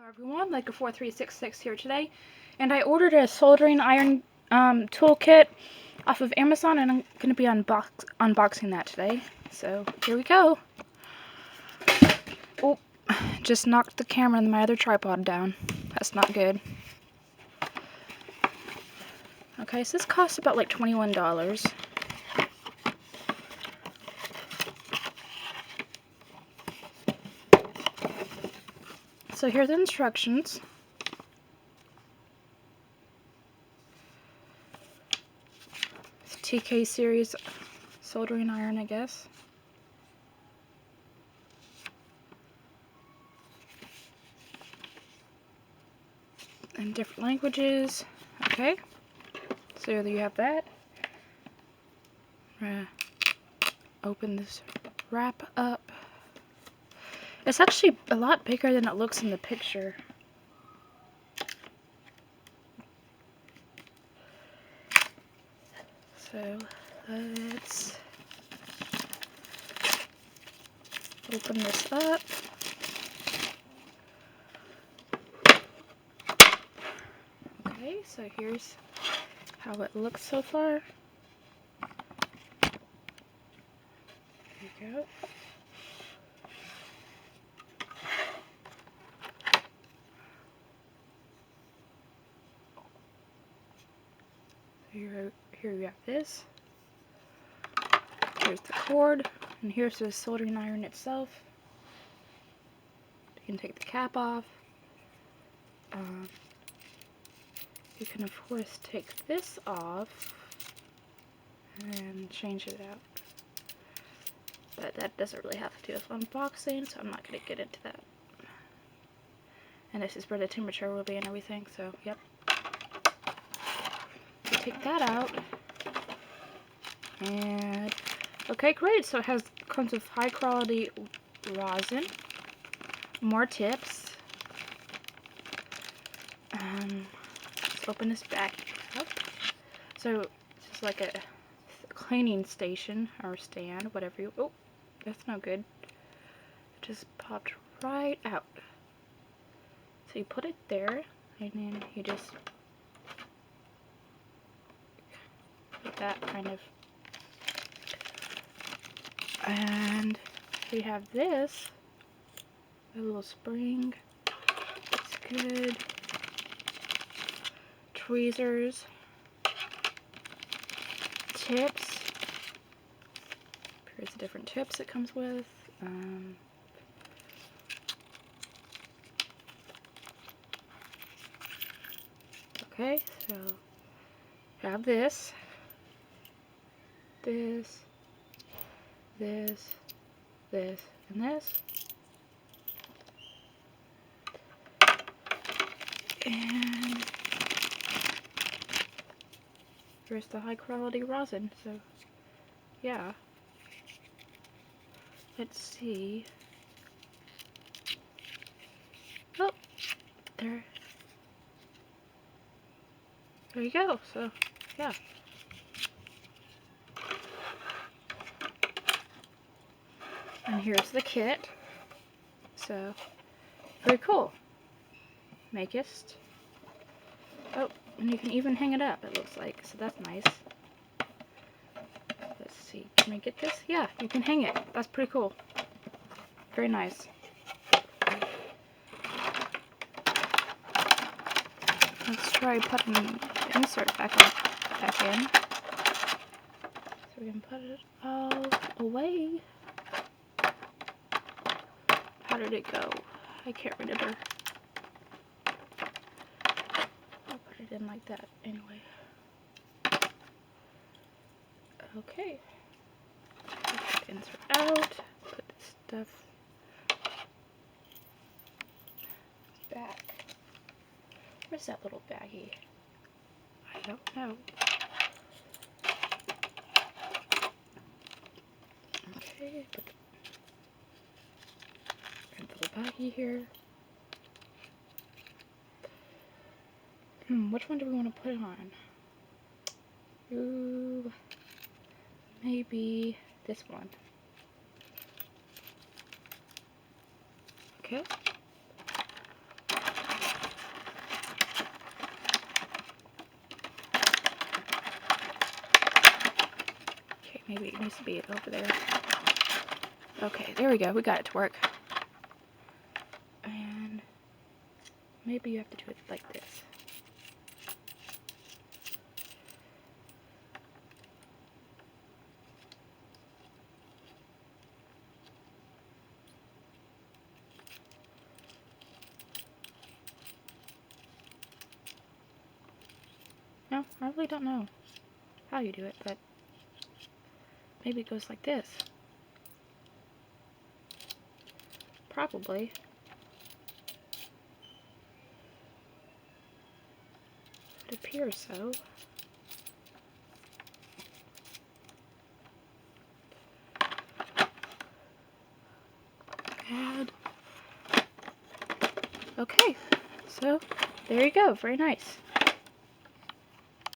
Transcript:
Everyone, like a 4366 here today, and I ordered a soldering iron toolkit off of Amazon, and I'm going to be unboxing that today. So here we go. Oh, just knocked the camera and my other tripod down. That's not good. Okay, so this costs about like $21. So here's the instructions. It's TK series soldering iron, I guess. In different languages. Okay, so there you have that. Open this wrap up. It's actually a lot bigger than it looks in the picture. So let's open this up. Okay, so here's how it looks so far. There you go. Here we have this. Here's the cord, and here's the soldering iron itself. You can take the cap off. You can of course take this off and change it out. But that doesn't really have to do with unboxing, so I'm not going to get into that. And this is where the temperature will be and everything, so yep. So take that out. And okay, great. So it comes with high quality rosin, more tips. Let's open this back up. So this is like a cleaning station or stand, whatever you. Oh, that's no good. It just popped right out. So you put it there, and then you just put that kind of. And we have this, a little spring. It's good. Tweezers, tips. Here's the different tips it comes with. Okay, so we have this, and this. And here's the high quality rosin. So yeah, let's see. Oh, there you go. So yeah, and here's the kit. So very cool. MEAKEST. Oh, and you can even hang it up, it looks like, so that's nice. Let's see, can I get this? Yeah, you can hang it. That's pretty cool. Very nice. Let's try putting the insert back in. So we can put it all away. How did it go? I can't remember. In like that anyway. Okay, take the insert out, put this stuff back. Where's that little baggie? I don't know. Okay, put the little baggie here. Which one do we want to put it on? Ooh, maybe this one. Okay. Maybe it needs to be over there. Okay, there we go. We got it to work. And maybe you have to do it like this. No, I really don't know how you do it, but maybe it goes like this. Probably. It appears so. And okay, so there you go. Very nice.